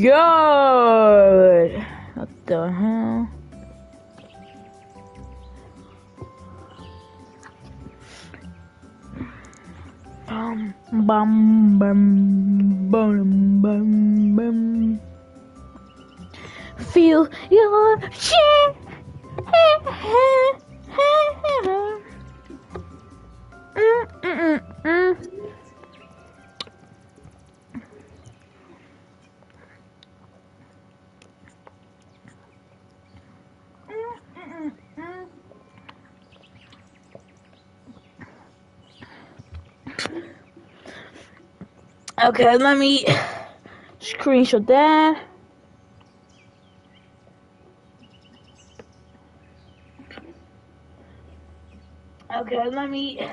god! What the hell? Bum bum bum bum bum. Feel your shit. Okay, let me screenshot that. Okay, let me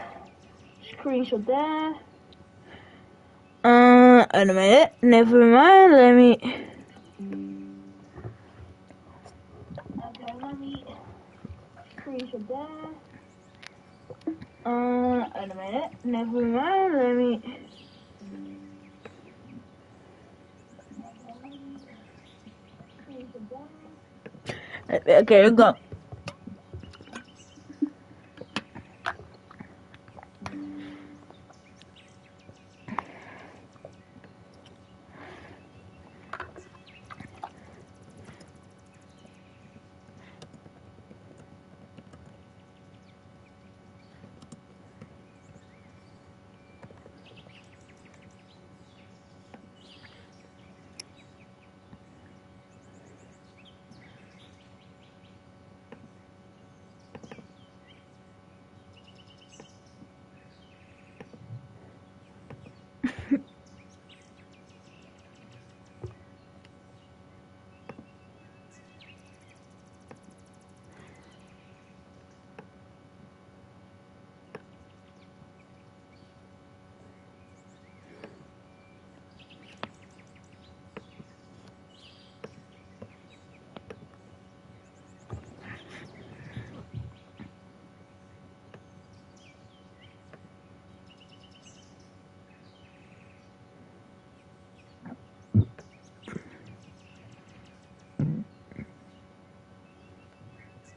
screenshot that. In a minute. Never mind. Let me. Okay, let me screenshot that. In a minute. Never mind. Let me. Okay, go.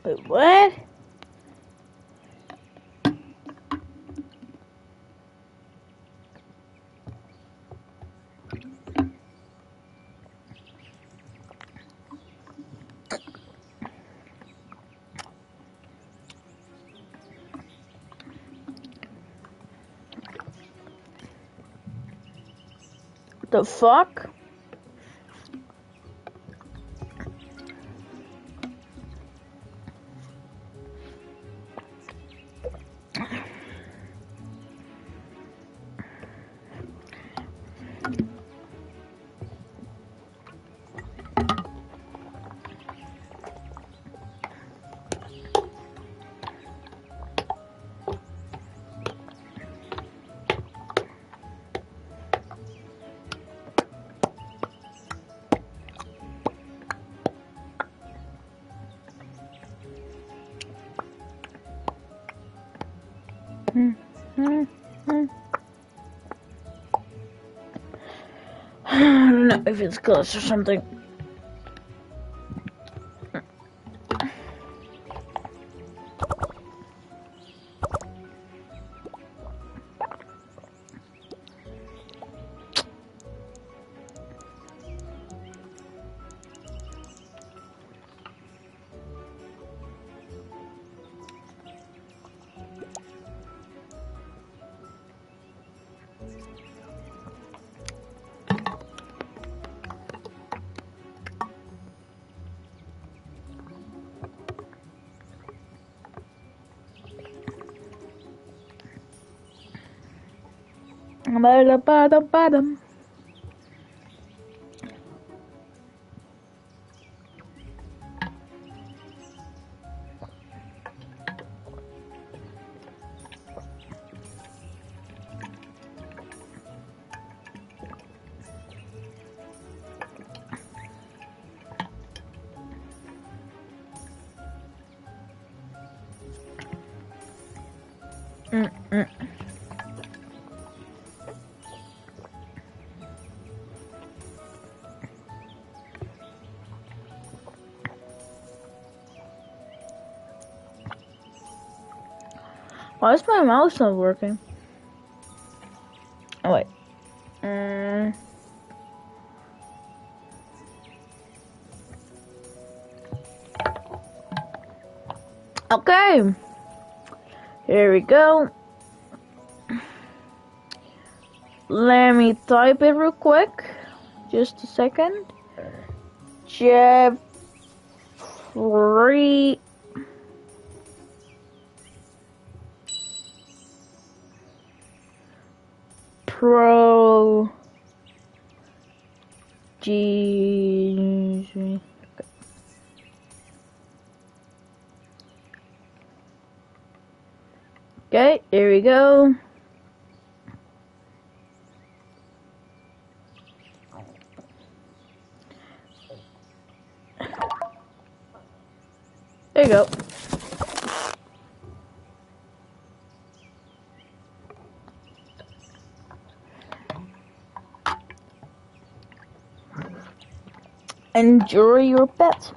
Wait, what? The fuck? I don't know if it's close or something. Bottom. Why is my mouse not working? Oh wait. Mm. Okay. Here we go. Let me type it real quick. Just a second. Jeffrey Pro G. Okay, here we go. There you go. Enjoy your pet.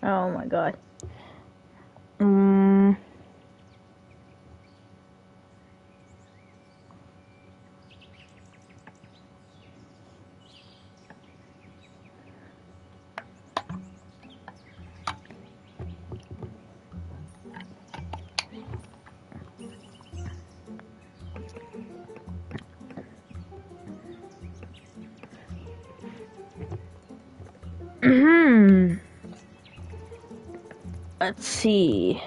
Oh my god. Let's see.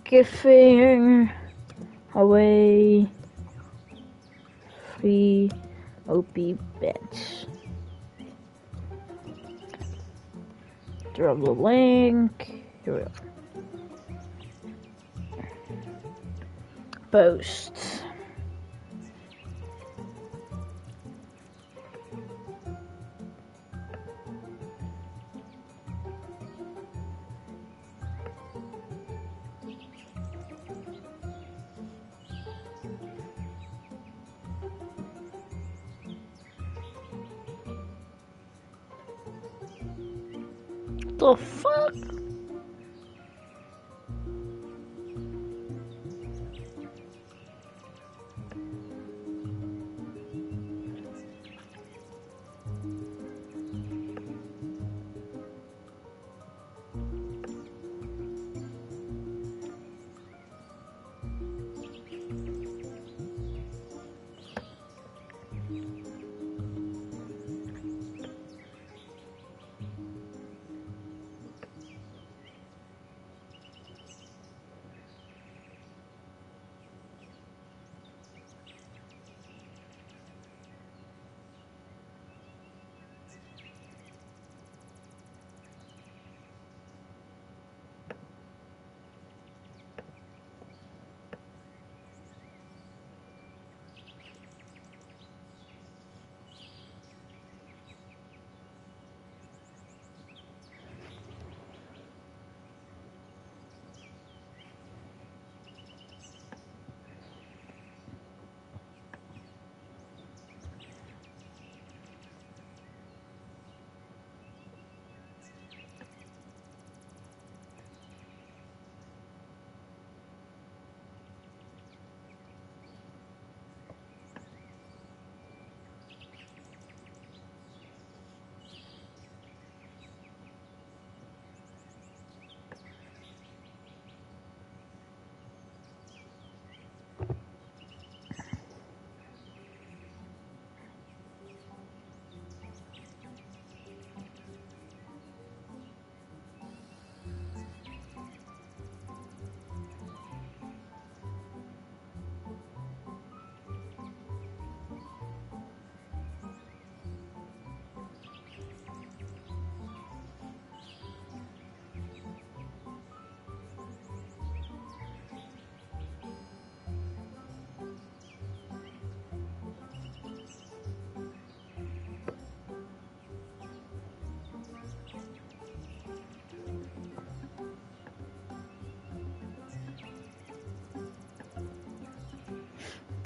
Giving away free OP bets. Drop the link. Here we go. Post. The fuck?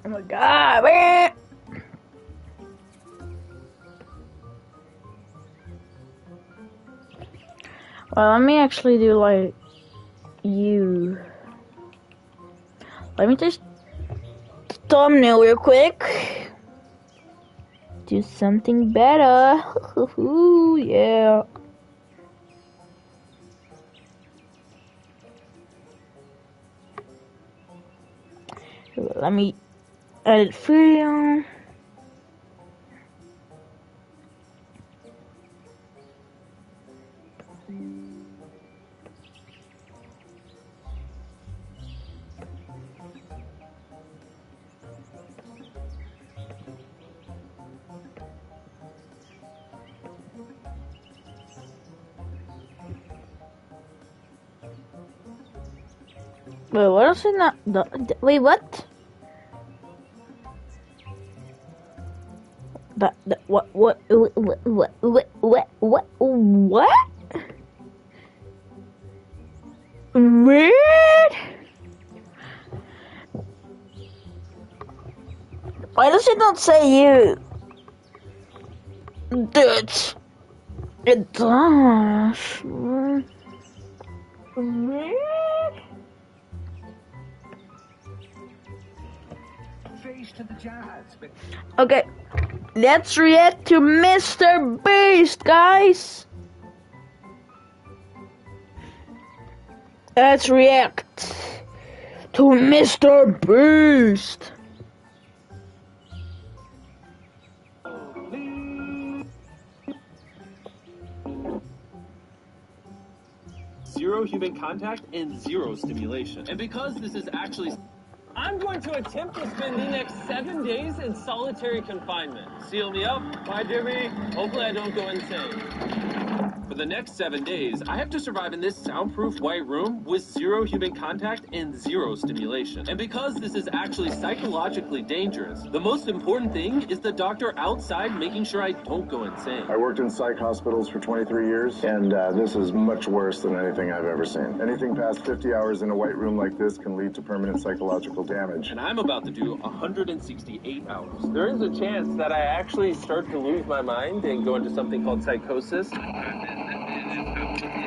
Oh my god, man! Well, let me actually do like you. Let me just thumbnail real quick. Do something better. Ooh, yeah. Let me edit video. Wait, what else is not? Wait, what? What? Weird. Why does it not say you? Dude, it does. Weird. Okay, let's react to Mr. Beast, guys. Let's react to Mr. Beast. Zero human contact and zero stimulation. And because this is actually... I'm going to attempt to spend the next 7 days in solitary confinement. Seal me up. Bye, Jimmy. Hopefully I don't go insane. For the next 7 days, I have to survive in this soundproof white room with zero human contact and zero stimulation. And because this is actually psychologically dangerous, the most important thing is the doctor outside making sure I don't go insane. I worked in psych hospitals for 23 years, and this is much worse than anything I've ever seen. Anything past 50 hours in a white room like this can lead to permanent psychological damage. And I'm about to do 168 hours. There is a chance that I actually start to lose my mind and go into something called psychosis.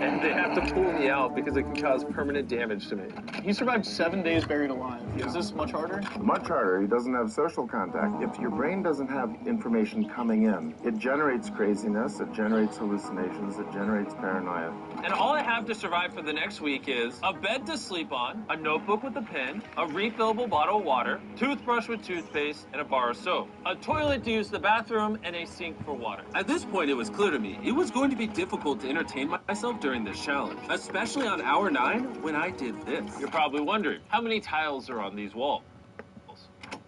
And they have to pull me out because it can cause permanent damage to me. He survived 7 days buried alive. Is this much harder? Much harder. He doesn't have social contact. If your brain doesn't have information coming in, it generates craziness, it generates hallucinations, it generates paranoia. And all I have to survive for the next week is a bed to sleep on, a notebook with a pen, a refillable bottle of water, toothbrush with toothpaste, and a bar of soap, a toilet to use the bathroom, and a sink for water. At this point, it was clear to me it was going to be difficult to entertain myself during this challenge, especially on hour 9 when I did this. You're probably wondering, how many tiles are on these walls?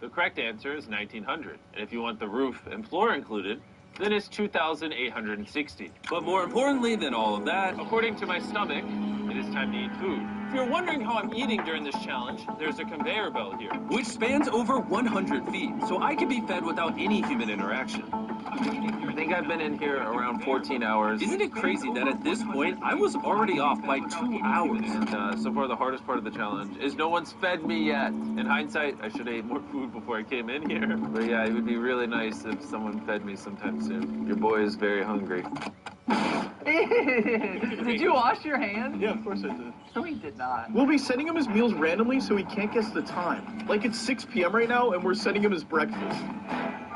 The correct answer is 1,900. And if you want the roof and floor included, then it's 2,860. But more importantly than all of that, according to my stomach, it is time to eat food. If you're wondering how I'm eating during this challenge, there's a conveyor belt here, which spans over 100 feet, so I can be fed without any human interaction. I think I've been in here around 14 hours. Isn't it crazy that at this point, I was already off by 2 hours? And so far, the hardest part of the challenge is no one's fed me yet. In hindsight, I should have ate more food before I came in here. But yeah, it would be really nice if someone fed me sometime soon. Your boy is very hungry. Did you wash your hands? Yeah, of course I did. No, he did not. We'll be sending him his meals randomly so he can't guess the time. Like it's 6 p.m. right now and we're sending him his breakfast.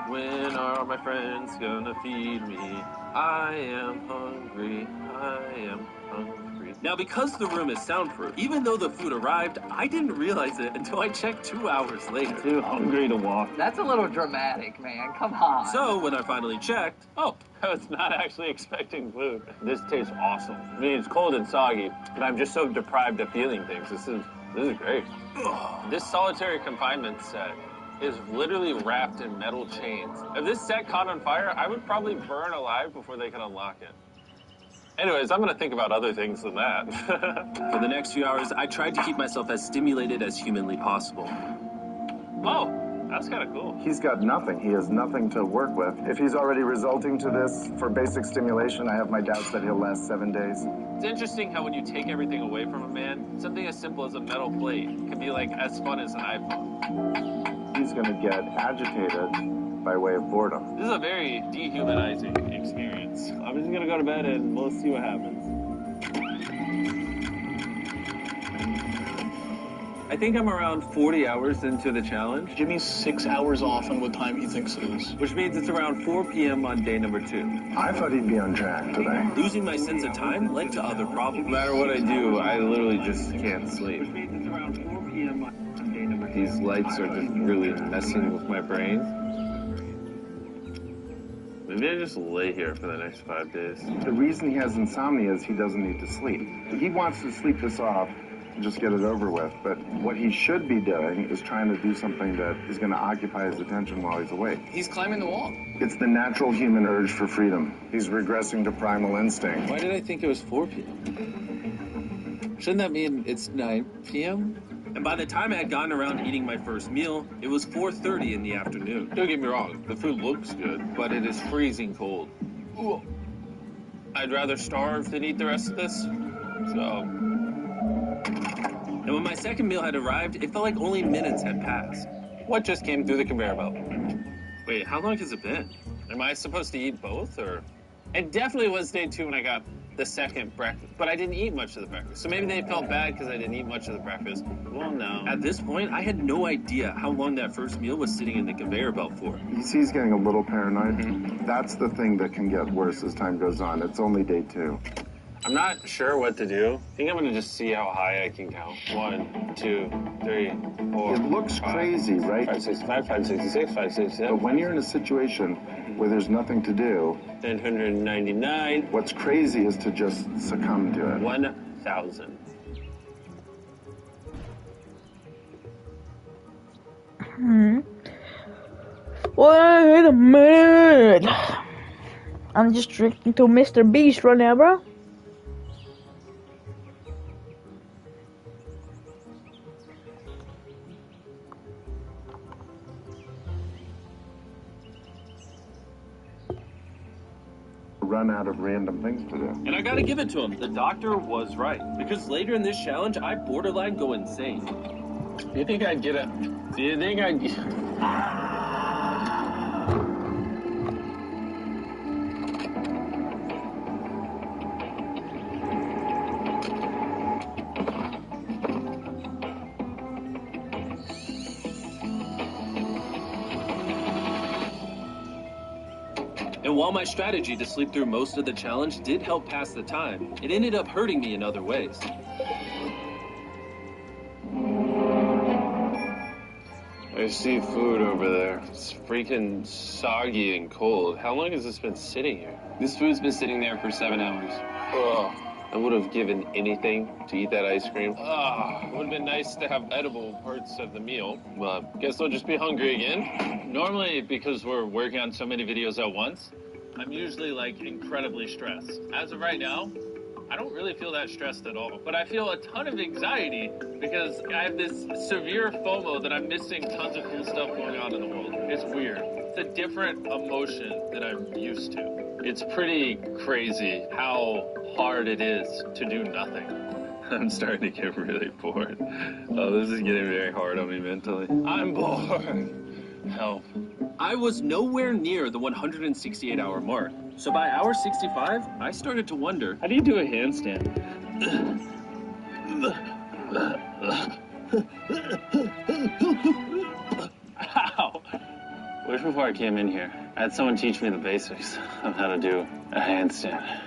When are my friends gonna feed me? I am hungry. I am hungry. Now, because the room is soundproof, even though the food arrived, I didn't realize it until I checked 2 hours later. Too hungry to walk. That's a little dramatic, man. Come on. So, when I finally checked, oh, I was not actually expecting food. This tastes awesome. I mean, it's cold and soggy, and I'm just so deprived of feeling things. This is great. This solitary confinement set is literally wrapped in metal chains. If this set caught on fire, I would probably burn alive before they could unlock it. Anyways, I'm gonna think about other things than that. For the next few hours, I tried to keep myself as stimulated as humanly possible. Oh, That's kind of cool. He's got nothing. He has nothing to work with. If he's already resulting to this for basic stimulation, I have my doubts that he'll last 7 days. It's interesting how when you take everything away from a man, something as simple as a metal plate can be like as fun as an iPhone. He's going to get agitated by way of boredom. This is a very dehumanizing experience. I'm just gonna go to bed and we'll see what happens. I think I'm around 40 hours into the challenge, Jimmy's 6 hours off on what time he thinks it is. which means it's around 4 p.m. on day number 2. I thought he'd be on track today. Losing my sense of time led to other problems. No matter what I do, I literally just can't sleep. Which means it's around 4 p.m. on day number 2. These lights are just really messing with my brain. Maybe I just lay here for the next 5 days. The reason he has insomnia is he doesn't need to sleep. He wants to sleep this off and just get it over with. But what he should be doing is trying to do something that is going to occupy his attention while he's awake. He's climbing the wall. It's the natural human urge for freedom. He's regressing to primal instinct. Why did I think it was 4 p.m.? Shouldn't that mean it's 9 p.m.? And by the time I had gotten around eating my first meal, it was 4:30 in the afternoon. Don't get me wrong, the food looks good, but it is freezing cold. Ooh. I'd rather starve than eat the rest of this. So. And when my second meal had arrived, it felt like only minutes had passed. What just came through the conveyor belt? Wait, how long has it been? Am I supposed to eat both, or? It definitely was day 2 when I got the second breakfast, but I didn't eat much of the breakfast. So maybe they felt bad because I didn't eat much of the breakfast. Well, no. At this point, I had no idea how long that first meal was sitting in the conveyor belt for. You see he's getting a little paranoid? That's the thing that can get worse as time goes on. It's only day 2. I'm not sure what to do. I think I'm gonna just see how high I can count. 1, 2, 3, 4. It looks crazy, right? 565, 566, 567. But when you're in a situation where there's nothing to do, 999. what's crazy is to just succumb to it. 1,000. Wait a minute. I'm just drinking to Mr. Beast right now, bro. Run out of random things to do. And I gotta give it to him. The doctor was right. Because later in this challenge, I borderline go insane. Do you think I'd get a... Do you think I'd get... And while my strategy to sleep through most of the challenge did help pass the time, it ended up hurting me in other ways. I see food over there. It's freaking soggy and cold. How long has this been sitting here? This food's been sitting there for 7 hours. Ugh. I would have given anything to eat that ice cream. It would have been nice to have edible parts of the meal. Well, I guess I'll just be hungry again. Normally, because we're working on so many videos at once, I'm usually like incredibly stressed. As of right now, I don't really feel that stressed at all. But I feel a ton of anxiety because I have this severe FOMO that I'm missing tons of cool stuff going on in the world. It's weird. It's a different emotion that I'm used to. It's pretty crazy how hard it is to do nothing. I'm starting to get really bored. Oh, this is getting very hard on me mentally. I'm bored. Help. I was nowhere near the 168-hour mark. So by hour 65, I started to wonder, how do you do a handstand? Ow. Wish before I came in here, I had someone teach me the basics of how to do a handstand.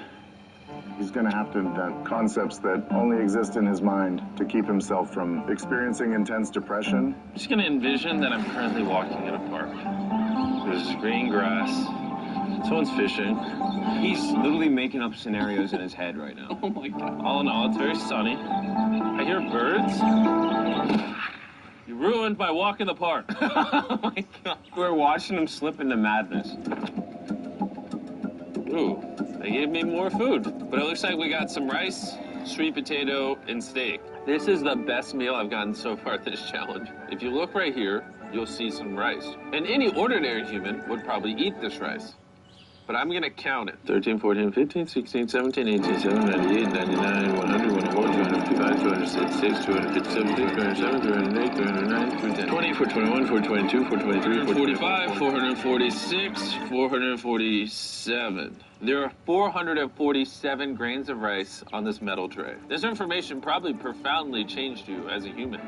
He's going to have to invent concepts that only exist in his mind to keep himself from experiencing intense depression. I'm just going to envision that I'm currently walking in a park. There's green grass. Someone's fishing. He's literally making up scenarios in his head right now. Oh my God. All in all, it's very sunny. I hear birds. You ruined my walk in the park. Oh my God. We're watching him slip into madness. Ooh, they gave me more food. But it looks like we got some rice, sweet potato, and steak. This is the best meal I've gotten so far this challenge. If you look right here, you'll see some rice. And any ordinary human would probably eat this rice. But I'm going to count it. 13, 14, 15, 16, 17, 18, 17, 98, 99, 100, 104, 255, 266, 257, 207, 208, 209, 210, 20, 421, 422, 423, 445, 446, 447. There are 447 grains of rice on this metal tray. This information probably profoundly changed you as a human.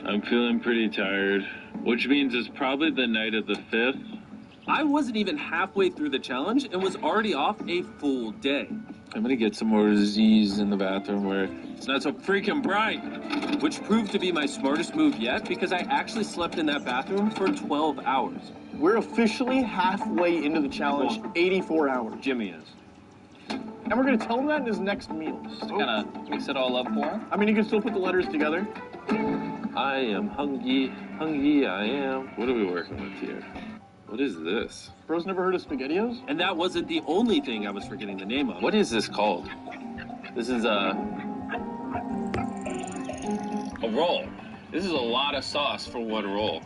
I'm feeling pretty tired, which means it's probably the night of the 5th. I wasn't even halfway through the challenge and was already off a full day. I'm gonna get some more Z's in the bathroom where it's not so freaking bright, which proved to be my smartest move yet because I actually slept in that bathroom for 12 hours. We're officially halfway into the challenge, 84 hours. Jimmy is. And we're gonna tell him that in his next meal. Just kind of mix it all up for him. I mean, you can still put the letters together. I am hungry, hungry I am. What are we working with here? What is this? Bro's never heard of SpaghettiOs? And that wasn't the only thing I was forgetting the name of. What is this called? This is a roll. This is a lot of sauce for one roll.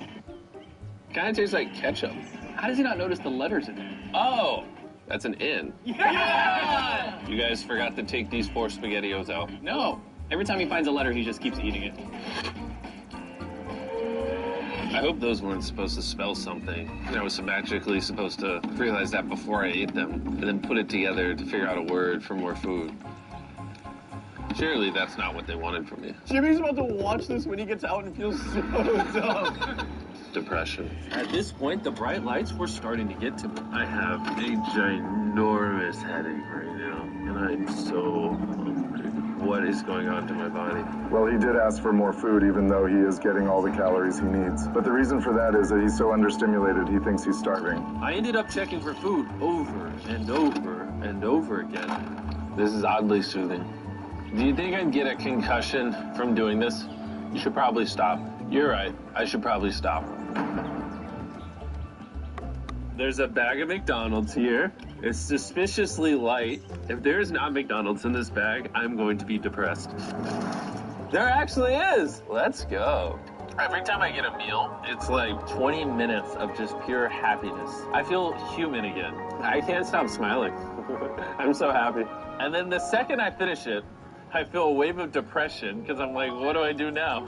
Kind of tastes like ketchup. How does he not notice the letters in it? Oh, that's an N. Yeah! You guys forgot to take these 4 SpaghettiOs out. No. Every time he finds a letter, he just keeps eating it. I hope those weren't supposed to spell something. I was magically supposed to realize that before I ate them, and then put it together to figure out a word for more food. Surely that's not what they wanted from me. Jimmy's about to watch this when he gets out and feels so dumb. Depression. At this point, the bright lights were starting to get to me. I have a ginormous headache right now, and I'm so hungry. What is going on to my body? Well, he did ask for more food, even though he is getting all the calories he needs. But the reason for that is that he's so understimulated, he thinks he's starving. I ended up checking for food over and over and over again. This is oddly soothing. Do you think I'd get a concussion from doing this? You should probably stop. You're right. I should probably stop. There's a bag of McDonald's here. It's suspiciously light. If there's not McDonald's in this bag, I'm going to be depressed. There actually is. Let's go. Every time I get a meal, it's like 20 minutes of just pure happiness. I feel human again. I can't stop smiling. I'm so happy. And then the second I finish it, I feel a wave of depression because I'm like, what do I do now?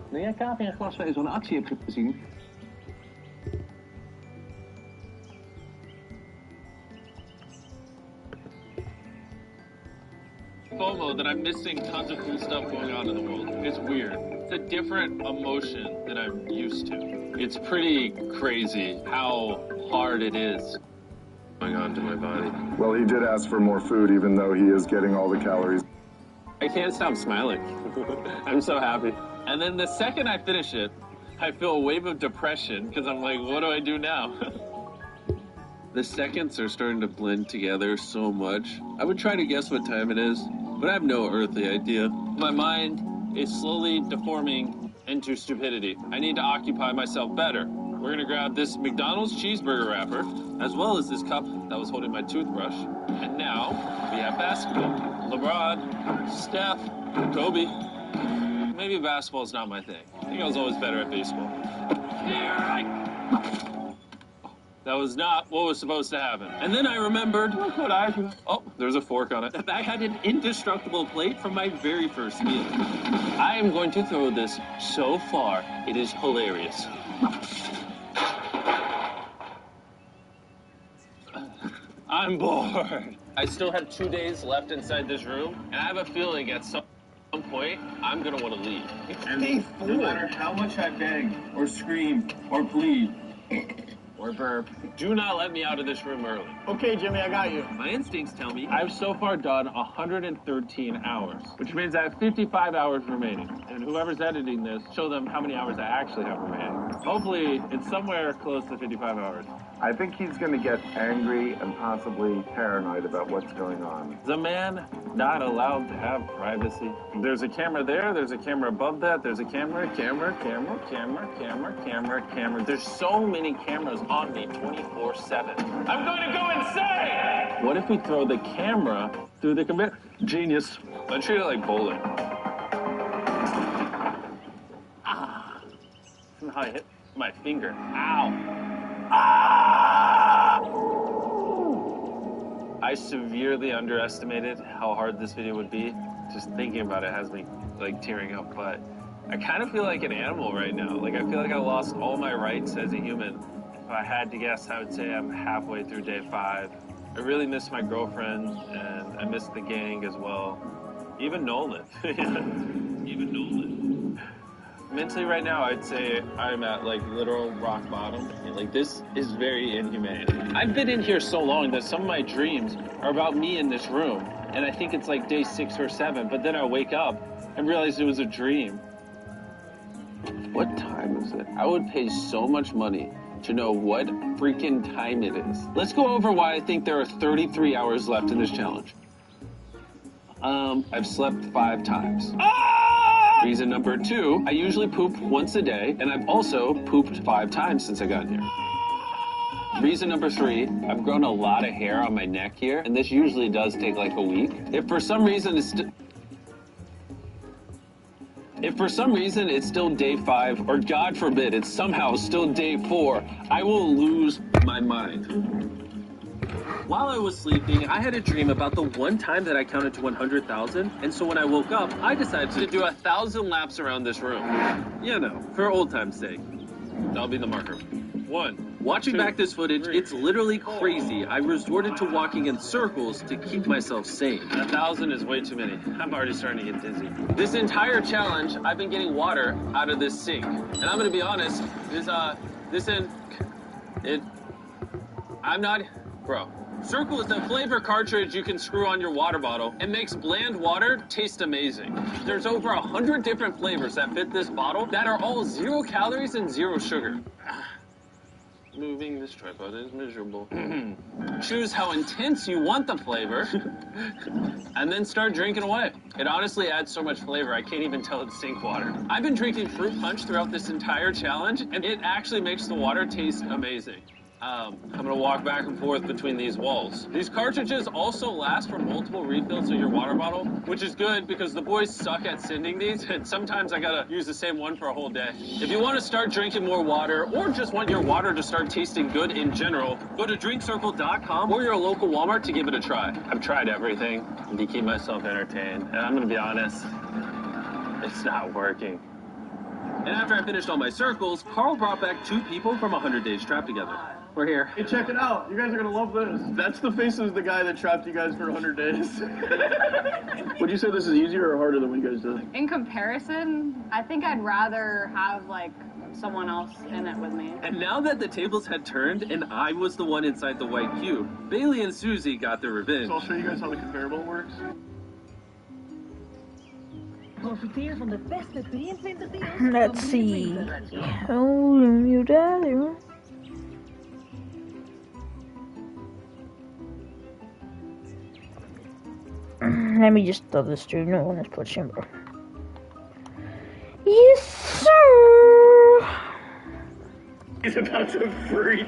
Ben jij KPN en Glasvezel een actie hebt gezien? FOMO that I'm missing tons of cool stuff going on in the world. It's weird. It's a different emotion than I'm used to. It's pretty crazy how hard it is going on to my body. Well, he did ask for more food, even though he is getting all the calories. I can't stop smiling. I'm so happy. And then the second I finish it, I feel a wave of depression because I'm like, what do I do now? The seconds are starting to blend together so much. I would try to guess what time it is, but I have no earthly idea. My mind is slowly deforming into stupidity. I need to occupy myself better. We're gonna grab this McDonald's cheeseburger wrapper, as well as this cup that was holding my toothbrush. And now we have basketball. LeBron, Steph, Kobe. Maybe basketball's not my thing. I think I was always better at baseball. That was not what was supposed to happen. And then I remembered, oh, there's a fork on it. That I had an indestructible plate from my very first meal. I am going to throw this so far, it is hilarious. I'm bored. I still have 2 days left inside this room, and I have a feeling at some point, I'm gonna want to leave. And day 4. No matter how much I beg, or scream, or plead, or burp, do not let me out of this room early. Okay, Jimmy, I got you. My instincts tell me I've so far done 113 hours, which means I have 55 hours remaining. And whoever's editing this, show them how many hours I actually have remaining. Hopefully, it's somewhere close to 55 hours. I think he's going to get angry and possibly paranoid about what's going on. Is a man not allowed to have privacy? There's a camera there, there's a camera above that, there's a camera. There's so many cameras on me 24/7. I'm going to go insane! What if we throw the camera through the computer? Genius. I treat it like bowling. how I hit my finger. Ow. Ah! I severely underestimated how hard this video would be. Just thinking about it has me like tearing up, but I kind of feel like an animal right now. Like I feel like I lost all my rights as a human. If I had to guess, I would say I'm halfway through day 5. I really miss my girlfriend, and I miss the gang as well. Even Nolan. Even Nolan. Mentally right now, I'd say I'm at like literal rock bottom. Like this is very inhumane. I've been in here so long that some of my dreams are about me in this room. And I think it's like day 6 or 7, but then I wake up and realize it was a dream. What time is it? I would pay so much money to know what freaking time it is. Let's go over why I think there are 33 hours left in this challenge. I've slept 5 times. Reason number 2, I usually poop once a day, and I've also pooped 5 times since I got here. Reason number 3, I've grown a lot of hair on my neck here, and this usually does take like a week. If for some reason it's still day 5, or God forbid, it's somehow still day 4, I will lose my mind. While I was sleeping, I had a dream about the one time that I counted to 100,000, and so when I woke up, I decided to do 1,000 laps around this room. You know, for old time's sake. That'll be the marker. 1. Watching back this footage, it's literally crazy. I resorted to walking in circles to keep myself sane. 1,000 is way too many. I'm already starting to get dizzy. This entire challenge, I've been getting water out of this sink. And I'm gonna be honest, bro. Circle is a flavor cartridge you can screw on your water bottle. It makes bland water taste amazing. There's over 100 different flavors that fit this bottle that are all 0 calories and 0 sugar. Moving this tripod is miserable. Choose how intense you want the flavor, and then start drinking away. It honestly adds so much flavor, I can't even tell it's sink water. I've been drinking fruit punch throughout this entire challenge, and it actually makes the water taste amazing. I'm gonna walk back and forth between these walls. These cartridges also last for multiple refills of your water bottle, which is good because the boys suck at sending these, and sometimes I gotta use the same one for a whole day. If you want to start drinking more water, or just want your water to start tasting good in general, go to drinkcircle.com or your local Walmart to give it a try. I've tried everything to keep myself entertained, and I'm gonna be honest, it's not working. And after I finished all my circles, Carl brought back 2 people from 100 Days Trapped Together. We're here. Hey, check it out. You guys are gonna love this. That's the face of the guy that trapped you guys for 100 days. Would you say this is easier or harder than what you guys did? In comparison, I think I'd rather have, like, someone else in it with me. And now that the tables had turned and I was the one inside the white cube, Bailey and Susie got their revenge. So I'll show you guys how the conveyor belt works. Let's see. Oh, you there? Let me just throw this through. No one has put Shimbo. Yes, sir. He's about to freeze.